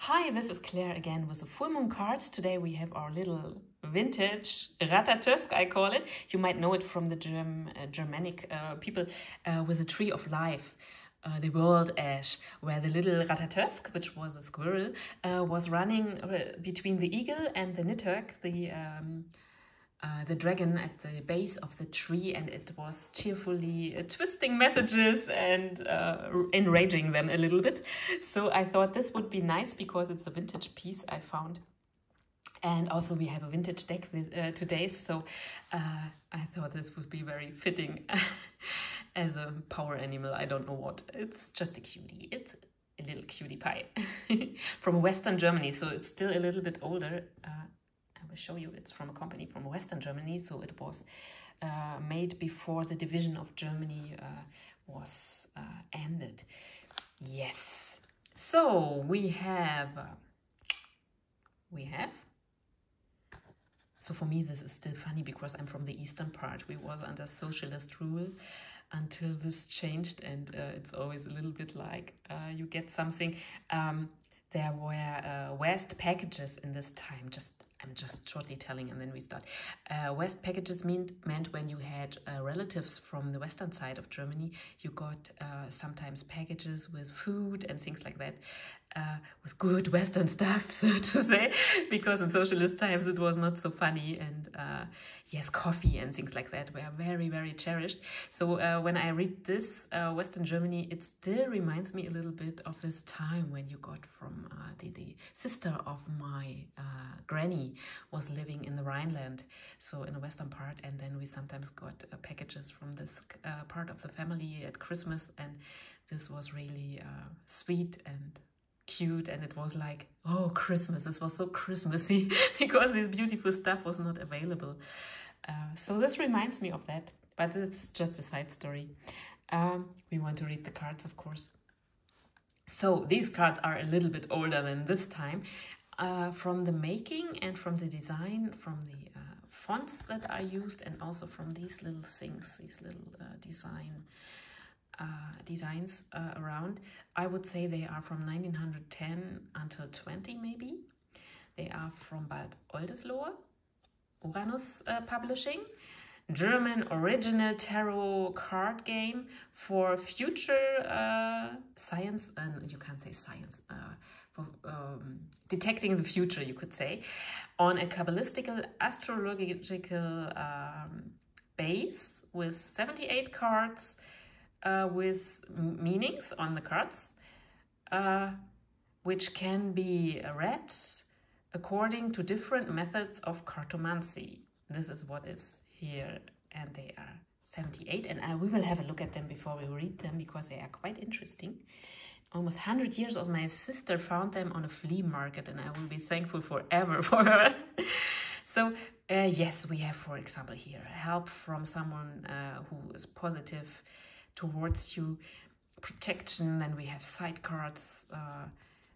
Hi, this is Claire again with the full moon cards. Today we have our little vintage Ratatösk, I call it. You might know it from the Germanic people with a tree of life. The world ash, where the little Ratatösk, which was a squirrel, was running between the eagle and the Nitterk, the dragon at the base of the tree, and it was cheerfully twisting messages and enraging them a little bit. So I thought this would be nice because it's a vintage piece I found. And also we have a vintage deck today, so I thought this would be very fitting as a power animal. I don't know what. It's just a cutie. It's a little cutie pie from Western Germany, so it's still a little bit older. I will show you. It's from a company from Western Germany, so it was made before the division of Germany was ended. Yes. So we have. So for me, this is still funny because I'm from the eastern part. We was under socialist rule until this changed, and it's always a little bit like you get something. There were West packages in this time. I'm just shortly telling, and then we start. West packages meant when you had relatives from the western side of Germany, you got sometimes packages with food and things like that, with good Western stuff, so to say, because in socialist times it was not so funny, and yes, coffee and things like that were very, very cherished. So when I read this, Western Germany, it still reminds me a little bit of this time when you got from the sister of my granny was living in the Rhineland, so in the western part, and then we sometimes got packages from this part of the family at Christmas, and this was really sweet and cute, and it was like, oh, Christmas, this was so Christmassy because this beautiful stuff was not available. So this reminds me of that, but it's just a side story. We want to read the cards, of course. So these cards are a little bit older than this time, from the making and from the design, from the fonts that are used, and also from these little things, these little designs around. I would say they are from 1910 until 20 maybe. They are from Bad Oldesloe, Uranus Publishing. German original tarot card game for future science, and you can't say science, for detecting the future, you could say, on a Kabbalistical astrological base with 78 cards with meanings on the cards, which can be read according to different methods of cartomancy. This is what is here, and they are 78, and we will have a look at them before we read them because they are quite interesting. Almost 100 years old. My sister found them on a flea market, and I will be thankful forever for her. So yes, we have, for example, here help from someone who is positive towards you, protection. Then we have side cards,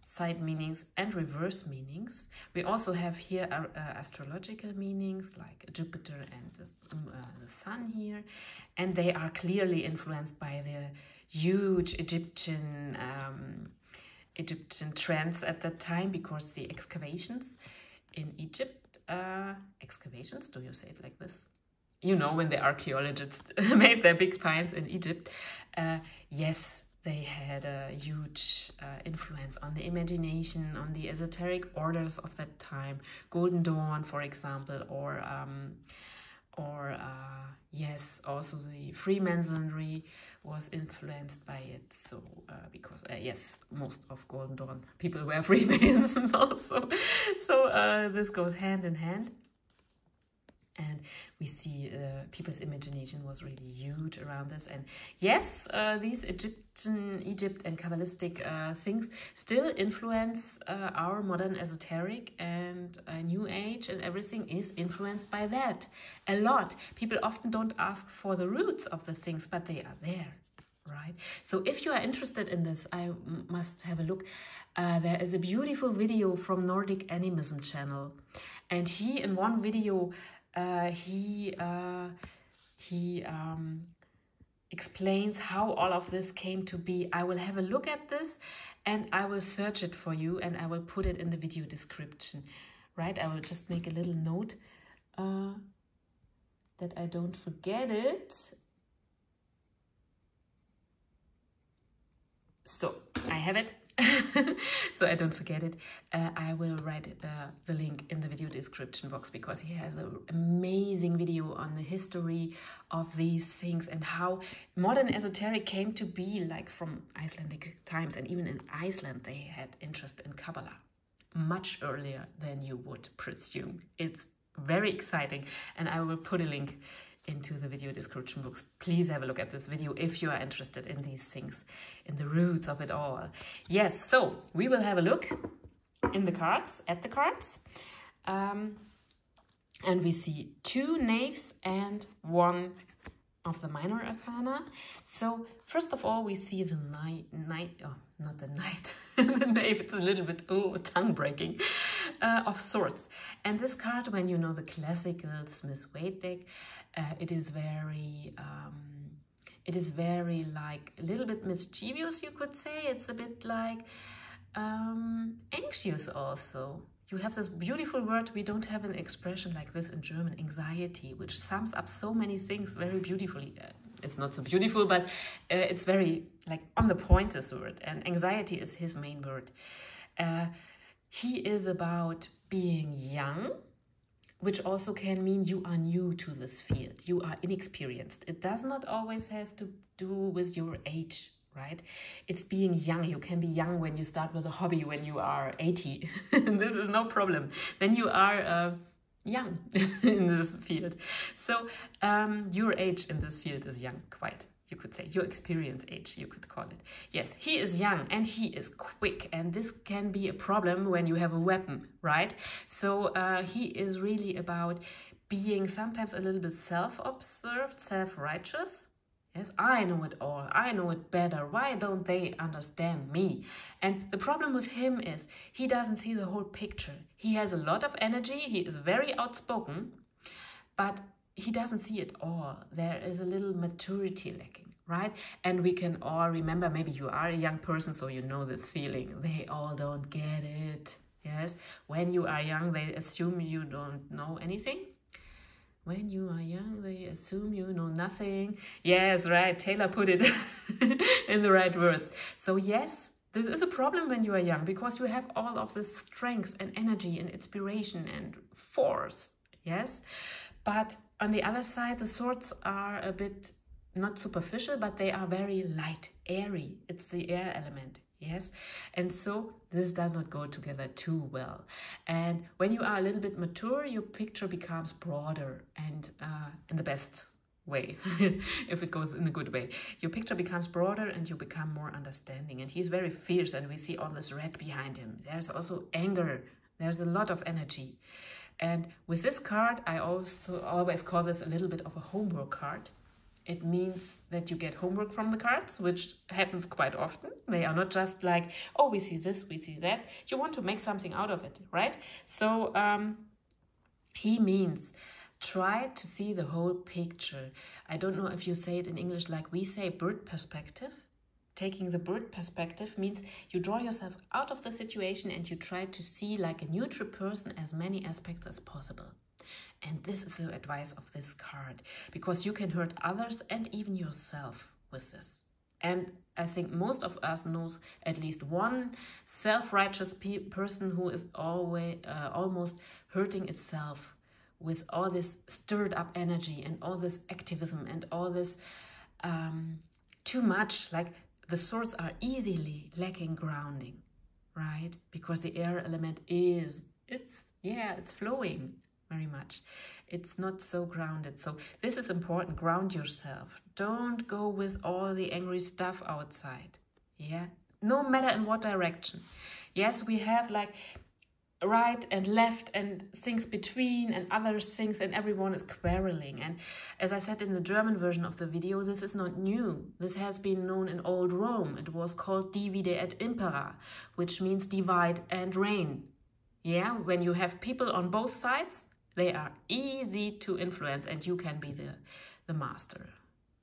side meanings and reverse meanings. We also have here astrological meanings like Jupiter and the sun here, and they are clearly influenced by the huge Egyptian trends at that time, because the excavations in Egypt, excavations, do you say it like this? You know, when the archaeologists made their big finds in Egypt, yes, they had a huge influence on the imagination, on the esoteric orders of that time. Golden Dawn, for example, or yes, also the Freemasonry was influenced by it. So because yes, most of Golden Dawn people were Freemasons also. So this goes hand in hand. And we see people's imagination was really huge around this. And yes, these Egypt and Kabbalistic things still influence our modern esoteric, and New Age, and everything is influenced by that a lot. People often don't ask for the roots of the things, but they are there, right? So if you are interested in this, I must have a look. There is a beautiful video from Nordic Animism channel, and he, in one video, he explains how all of this came to be. I will have a look at this and I will search it for you and I will put it in the video description, right? I will just make a little note that I don't forget it. So I have it. So I don't forget it. I will write the link in the video description box, because he has an amazing video on the history of these things and how modern esoteric came to be, like from Icelandic times. And even in Iceland they had interest in Kabbalah much earlier than you would presume. It's very exciting, and I will put a link into the video description box. Please have a look at this video if you are interested in these things, in the roots of it all. Yes, so we will have a look in the cards, at the cards. And we see 2 knaves and 1 of the minor arcana. So first of all, we see the knight, oh, not the knight, the knave, it's a little bit, tongue breaking, of swords. And this card, when you know the classical Smith-Waite deck, it is very like a little bit mischievous, you could say. It's a bit like anxious also. You have this beautiful word, we don't have an expression like this in German, anxiety, which sums up so many things very beautifully. It's not so beautiful, but it's very like on the point, this word. And anxiety is his main word. He is about being young, which also can mean you are new to this field. You are inexperienced. It does not always have to do with your age, right? It's being young. You can be young when you start with a hobby when you are 80. This is no problem. Then you are young in this field. So your age in this field is young, quite. You could say your experience age, you could call it. Yes, he is young and he is quick, and this can be a problem when you have a weapon, right? So he is really about being sometimes a little bit self-observed, self-righteous. Yes, I know it all. I know it better. Why don't they understand me? And the problem with him is he doesn't see the whole picture. He has a lot of energy. He is very outspoken, but he doesn't see it all. There is a little maturity lacking, right? And we can all remember, maybe you are a young person, so you know this feeling. They all don't get it. Yes, when you are young, they assume you don't know anything. When you are young, they assume you know nothing. Yes, right. Taylor put it in the right words. So yes, this is a problem when you are young, because you have all of this strength and energy and inspiration and force. Yes, but on the other side, the swords are a bit not superficial, but they are very light, airy. It's the air element. Yes, and so this does not go together too well. And when you are a little bit mature, your picture becomes broader, and in the best way, if it goes in a good way. Your picture becomes broader and you become more understanding. And he's very fierce, and we see all this red behind him. There's also anger. There's a lot of energy. And with this card, I also always call this a little bit of a homework card. It means that you get homework from the cards, which happens quite often. They are not just like, oh, we see this, we see that. You want to make something out of it, right? So he means try to see the whole picture. I don't know if you say it in English like we say, bird perspective. Taking the bird perspective means you draw yourself out of the situation and you try to see like a neutral person as many aspects as possible. And this is the advice of this card, because you can hurt others and even yourself with this. And I think most of us knows at least one self-righteous person who is always almost hurting itself with all this stirred up energy and all this activism and all this too much. Like the swords are easily lacking grounding, right? Because the air element is, it's flowing. Very much. It's not so grounded. So this is important. Ground yourself. Don't go with all the angry stuff outside. Yeah. No matter in what direction. Yes, we have like right and left and things between and other things, and everyone is quarreling. And as I said in the German version of the video, this is not new. This has been known in old Rome. It was called divide et impera, which means divide and reign. Yeah, when you have people on both sides, they are easy to influence and you can be the master.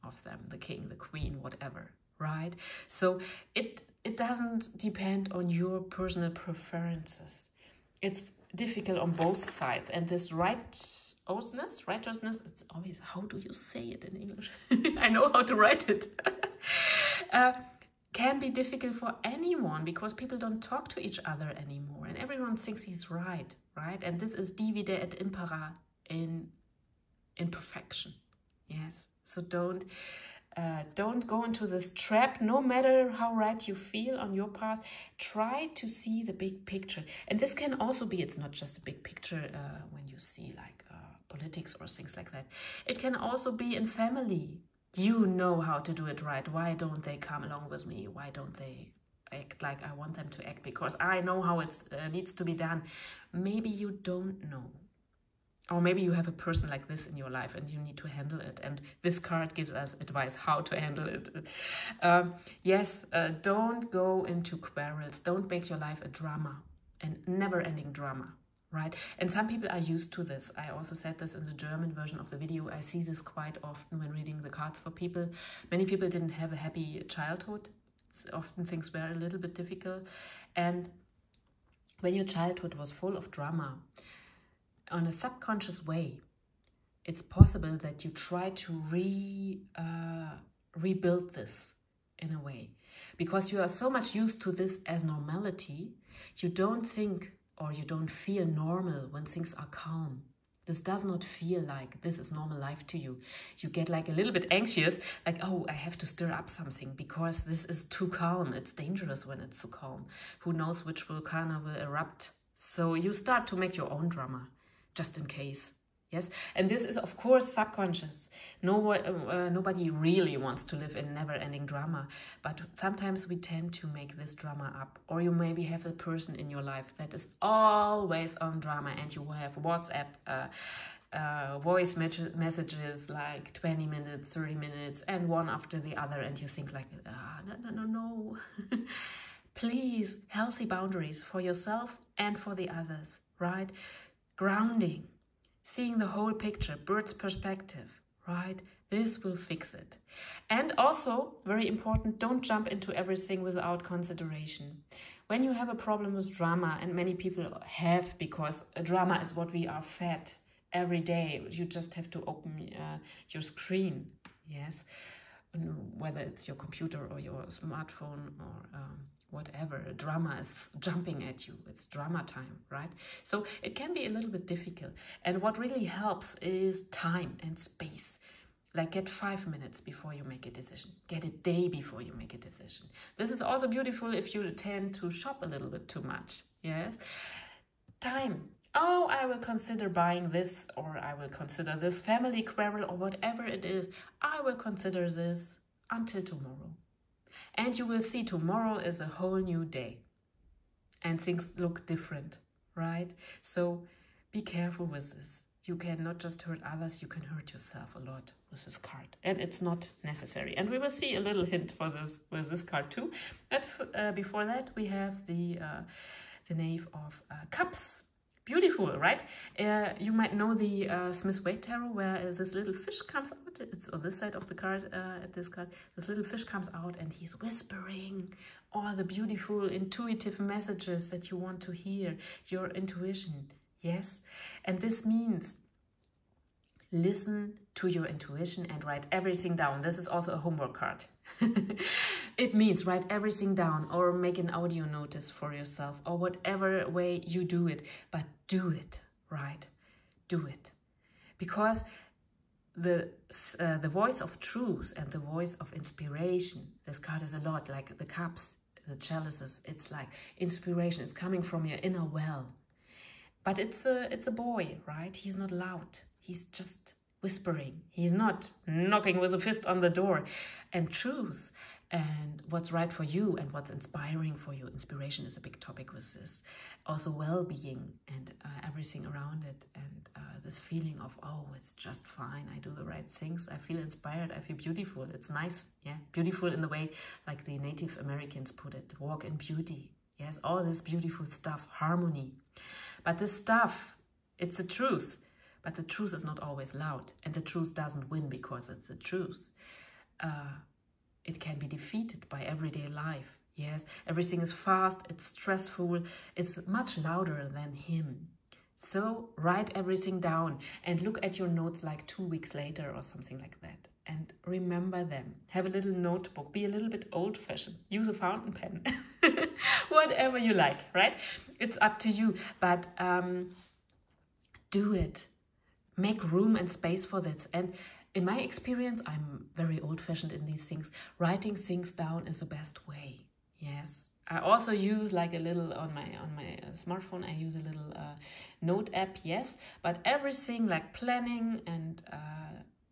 of them, the king, the queen, whatever, right? So it doesn't depend on your personal preferences. It's difficult on both sides, and this righteousness, it's always, how do you say it in English? I know how to write it. Can be difficult for anyone, because people don't talk to each other anymore, and everyone thinks he's right? And this is divide et impera in perfection. Yes, so don't go into this trap, no matter how right you feel on your path. Try to see the big picture. And this can also be, it's not just a big picture when you see like politics or things like that. It can also be in family. You know how to do it right. Why don't they come along with me? Why don't they act like I want them to act? Because I know how it needs to be done. Maybe you don't know. Or maybe you have a person like this in your life and you need to handle it. And this card gives us advice how to handle it. Yes, don't go into quarrels. Don't make your life a drama, and never-ending drama, right? And some people are used to this. I also said this in the German version of the video. I see this quite often when reading the cards for people. Many people didn't have a happy childhood. Often things were a little bit difficult. And when your childhood was full of drama, on a subconscious way, it's possible that you try to rebuild this in a way. Because you are so much used to this as normality, you don't think or you don't feel normal when things are calm. This does not feel like this is normal life to you. You get like a little bit anxious, like, oh, I have to stir up something because this is too calm. It's dangerous when it's so calm. Who knows which volcano will erupt? So you start to make your own drama, just in case. Yes, and this is of course subconscious. Nobody really wants to live in never-ending drama, but sometimes we tend to make this drama up. Or you maybe have a person in your life that is always on drama, and you have WhatsApp voice messages like 20 minutes, 30 minutes, and one after the other, and you think like, no. Please, healthy boundaries for yourself and for the others, right? Grounding. Seeing the whole picture, bird's perspective, right? This will fix it. And also, very important, don't jump into everything without consideration. When you have a problem with drama, and many people have, because drama is what we are fed every day, you just have to open your screen, yes? Whether it's your computer or your smartphone or whatever, drama is jumping at you. It's drama time, right? So it can be a little bit difficult. And what really helps is time and space. Like get 5 minutes before you make a decision. Get a day before you make a decision. This is also beautiful if you tend to shop a little bit too much, yes? Time. Oh, I will consider buying this, or I will consider this family quarrel, or whatever it is. I will consider this until tomorrow. And you will see tomorrow is a whole new day. And things look different, right? So be careful with this. You can not just hurt others, you can hurt yourself a lot with this card. And it's not necessary. And we will see a little hint for this with this card too. But before that, we have the Knave of Cups. Beautiful, right? You might know the Smith-Waite Tarot, where this little fish comes out. It's on this side of the card, at this card. This little fish comes out and he's whispering all the beautiful intuitive messages that you want to hear, your intuition, yes? And this means listen to your intuition and write everything down. This is also a homework card. It means write everything down or make an audio notice for yourself or whatever way you do it, but do it, right? Do it. Because the voice of truth and the voice of inspiration, this card is a lot like the cups, the chalices. It's like inspiration. It's coming from your inner well. But it's a boy, right? He's not loud. He's just whispering. He's not knocking with a fist on the door. And truth and what's right for you and what's inspiring for you. Inspiration is a big topic with this. Also well-being and everything around it. And this feeling of, oh, it's just fine. I do the right things. I feel inspired. I feel beautiful. It's nice. Yeah, beautiful in the way like the Native Americans put it. Walk in beauty. Yes, all this beautiful stuff. Harmony. But this stuff, it's the truth. But the truth is not always loud. And the truth doesn't win because it's the truth. it can be defeated by everyday life. Yes, everything is fast, it's stressful, it's much louder than him. So write everything down and look at your notes like 2 weeks later or something like that. And remember them. Have a little notebook. Be a little bit old-fashioned. Use a fountain pen. Whatever you like, right? It's up to you. But do it. Make room and space for this. And in my experience, I'm very old-fashioned in these things. Writing things down is the best way. Yes. I also use like a little on my smartphone. I use a little note app. Yes, but everything like planning and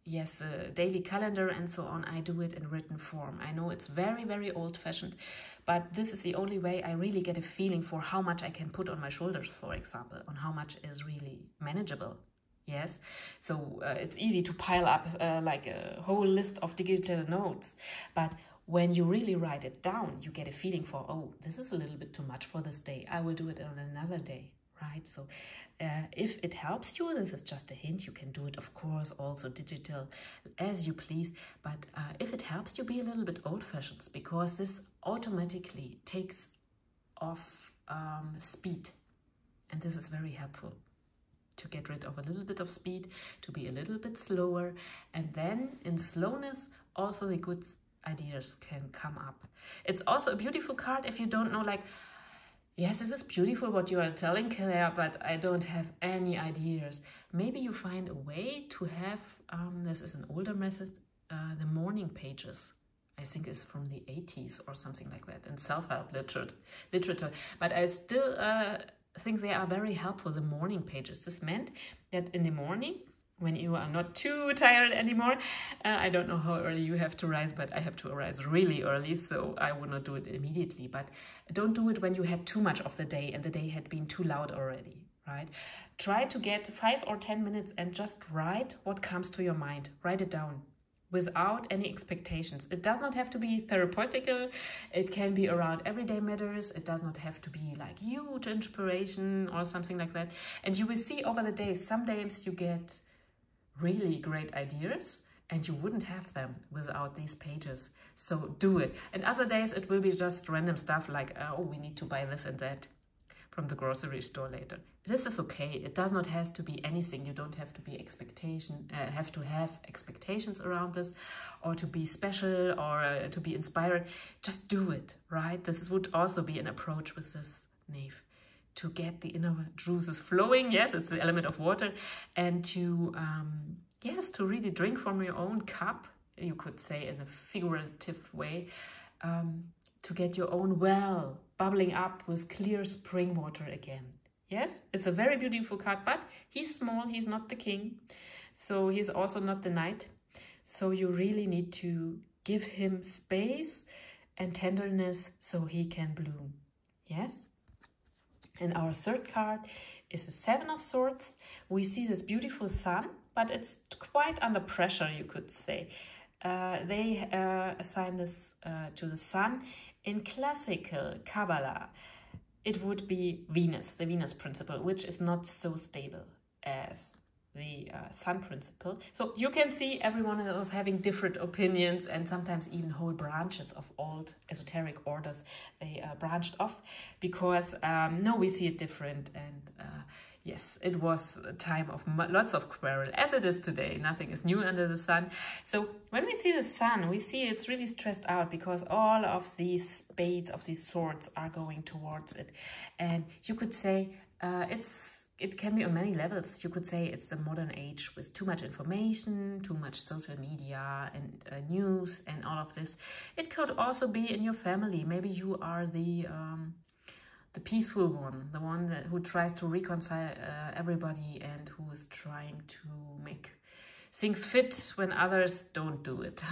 yes, daily calendar and so on, I do it in written form. I know it's very, very old-fashioned, but this is the only way I really get a feeling for how much I can put on my shoulders, for example, on how much is really manageable. Yes, so it's easy to pile up like a whole list of digital notes, but when you really write it down, you get a feeling for, oh, this is a little bit too much for this day. I will do it on another day, right? So if it helps you, this is just a hint. You can do it, of course, also digital as you please. But if it helps you, be a little bit old-fashioned, because this automatically takes off speed. And this is very helpful to get rid of a little bit of speed, to be a little bit slower. And then in slowness, also the good ideas can come up. It's also a beautiful card if you don't know, like, yes, this is beautiful what you are telling, Claire, but I don't have any ideas. Maybe you find a way to have, this is an older method, the morning pages. I think it's from the 80s or something like that, in self-help literature. But I still think they are very helpful, the morning pages. This meant that in the morning, when you are not too tired anymore, I don't know how early you have to rise, but I have to rise really early, so I would not do it immediately. But don't do it when you had too much of the day and the day had been too loud already, right? Try to get 5 or 10 minutes and just write what comes to your mind. Write it down without any expectations. It does not have to be therapeutical. It can be around everyday matters. It does not have to be like huge inspiration or something like that. And you will see over the days, some days you get really great ideas and you wouldn't have them without these pages. So do it. And other days it will be just random stuff like, oh, we need to buy this and that from the grocery store later. This is okay. It does not have to be anything. You don't have to be have to have expectations around this, or to be special, or to be inspired. Just do it, right? This would also be an approach with this knave, to get the inner juices flowing. Yes, it's the element of water. And to, yes, to really drink from your own cup, you could say in a figurative way, to get your own well bubbling up with clear spring water again. Yes, it's a very beautiful card, but he's small, he's not the king. So he's also not the knight. So you really need to give him space and tenderness so he can bloom. Yes? And our third card is the Seven of Swords. We see this beautiful sun, but it's quite under pressure, you could say. They assign this to the sun. In classical Kabbalah, it would be Venus, the Venus principle, which is not so stable as the sun principle. So you can see everyone was having different opinions, and sometimes even whole branches of old esoteric orders, they branched off because no, we see it different. And yes, it was a time of lots of quarrel, as it is today. Nothing is new under the sun. So when we see the sun, we see it's really stressed out because all of these spades, of these swords, are going towards it. And you could say it can be on many levels. You could say it's the modern age with too much information, too much social media and news and all of this. It could also be in your family. Maybe you are the peaceful one, the one who tries to reconcile everybody and who is trying to make things fit when others don't do it.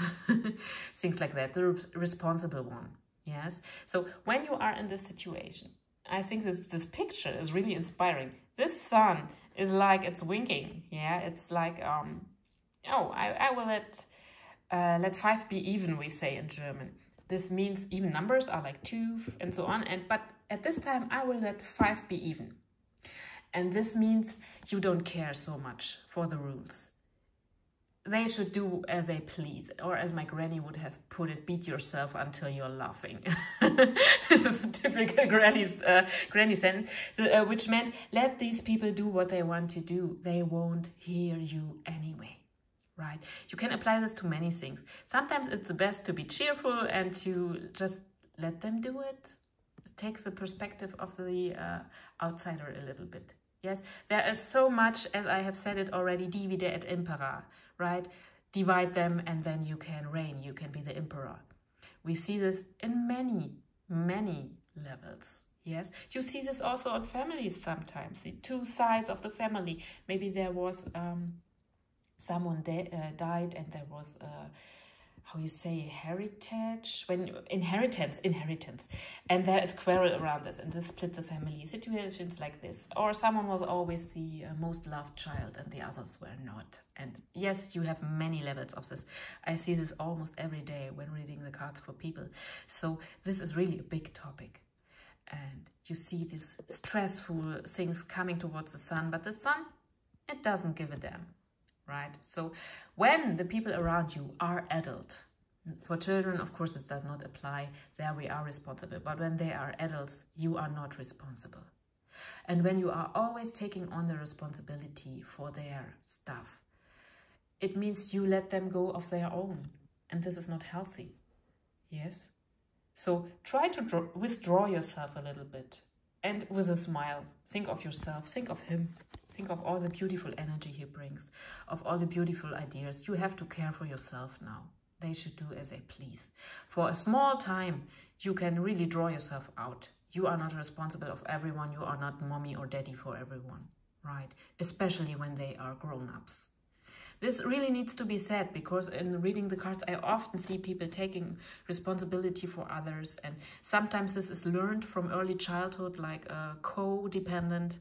Things like that, the responsible one. Yes. So when you are in this situation, I think this picture is really inspiring. This sun is like it's winking. Yeah, it's like oh, I will let 5 be even, we say in German. This means even numbers are like 2 and so on. But at this time, I will let 5 be even. And this means you don't care so much for the rules. they should do as they please, or as my granny would have put it, beat yourself until you're laughing. This is a typical granny sentence, which meant let these people do what they want to do. They won't hear you anyway, right? You can apply this to many things. Sometimes it's the best to be cheerful and to just let them do it. It takes the perspective of the outsider a little bit. Yes, there is so much, as I have said it already, divide et impera, right? Divide them and then you can reign, you can be the emperor. We see this in many, many levels. Yes, you see this also on families sometimes, the two sides of the family. Maybe there was someone died and there was how you say, heritage, when inheritance, and there is quarrel around this, and this split the family, situations like this. Or someone was always the most loved child and the others were not. And yes, you have many levels of this. I see this almost every day when reading the cards for people. So this is really a big topic. And you see these stressful things coming towards the sun, but the sun, it doesn't give a damn. Right? So when the people around you are adult, for children, of course, it does not apply. There we are responsible. But when they are adults, you are not responsible. And when you are always taking on the responsibility for their stuff, it means you let them go of their own. And this is not healthy. Yes? So try to withdraw yourself a little bit. And with a smile, think of yourself, think of him. Think of all the beautiful energy he brings, of all the beautiful ideas. You have to care for yourself now. They should do as they please. For a small time, you can really draw yourself out. You are not responsible of everyone. You are not mommy or daddy for everyone, right? Especially when they are grown-ups. This really needs to be said, because in reading the cards, I often see people taking responsibility for others. And sometimes this is learned from early childhood, like codependent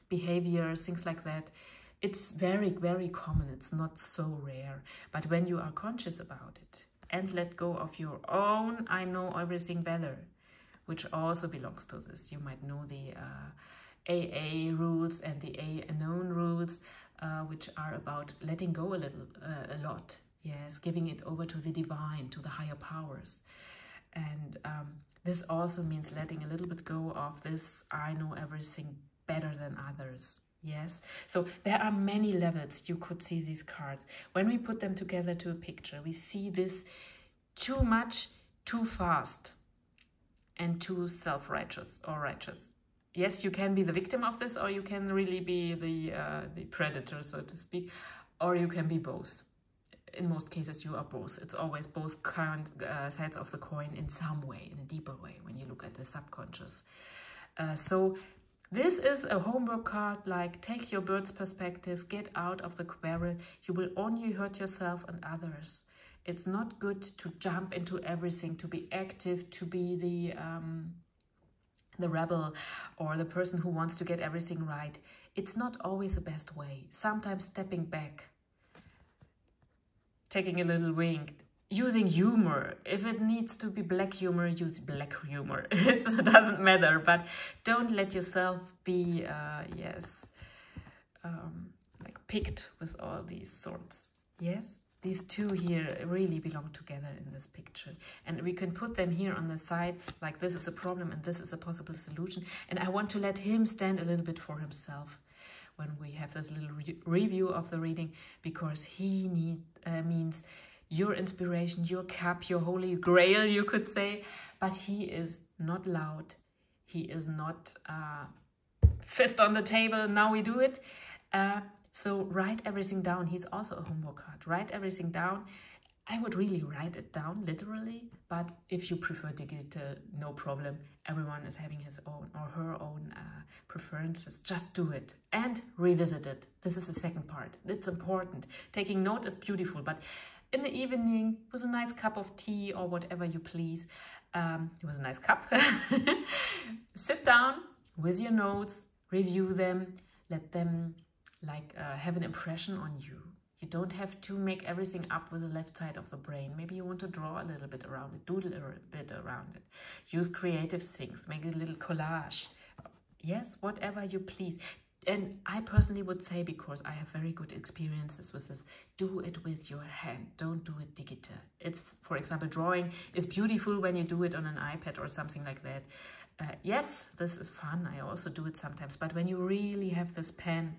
behavior, things like that. It's very, very common. It's not so rare. But when you are conscious about it and let go of your own, I know everything better, which also belongs to this. You might know the AA rules and the A known rules, which are about letting go a lot. Yes, giving it over to the divine, to the higher powers. And this also means letting a little bit go of this, I know everything better than others. Yes, so there are many levels you could see these cards. When we put them together to a picture, we see this too much, too fast, and too self-righteous or righteous. Yes, you can be the victim of this, or you can really be the predator, so to speak, or you can be both. In most cases, you are both. It's always both sides of the coin in some way, in a deeper way, when you look at the subconscious. So this is a homework card, like take your bird's perspective, get out of the quarrel. You will only hurt yourself and others. It's not good to jump into everything, to be active, to be the rebel or the person who wants to get everything right. It's not always the best way. Sometimes stepping back, taking a little wink, using humor. If it needs to be black humor, use black humor. It doesn't matter, but don't let yourself be, like picked with all these swords. Yes, these two here really belong together in this picture. And we can put them here on the side, like this is a problem and this is a possible solution. And I want to let him stand a little bit for himself when we have this little review of the reading, because he means your inspiration, your cup, your holy grail, you could say. But he is not loud. He is not fist on the table, now we do it. So write everything down. He's also a homework card. Write everything down. I would really write it down, literally. But if you prefer digital, no problem. Everyone is having his own or her own preferences. Just do it and revisit it. This is the second part. It's important. Taking note is beautiful, but in the evening, with a nice cup of tea or whatever you please, with a nice cup, sit down with your notes, review them, let them have an impression on you. You don't have to make everything up with the left side of the brain. Maybe you want to draw a little bit around it, doodle a bit around it. Use creative things, make a little collage. Yes, whatever you please. And I personally would say, because I have very good experiences with this, do it with your hand. Don't do it digital. It's, for example, drawing is beautiful when you do it on an iPad or something like that. Yes, this is fun. I also do it sometimes. But when you really have this pen,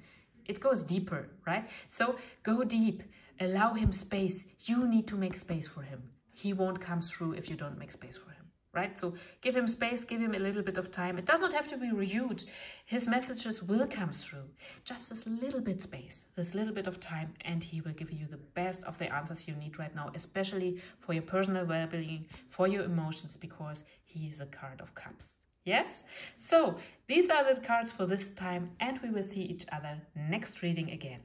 it goes deeper, right? So go deep. Allow him space. You need to make space for him. He won't come through if you don't make space for him. Right? So give him space, give him a little bit of time. It does not have to be huge. His messages will come through. Just this little bit space, this little bit of time, and he will give you the best of the answers you need right now, especially for your personal well-being, for your emotions, because he is a card of cups. Yes? So these are the cards for this time, and we will see each other next reading again.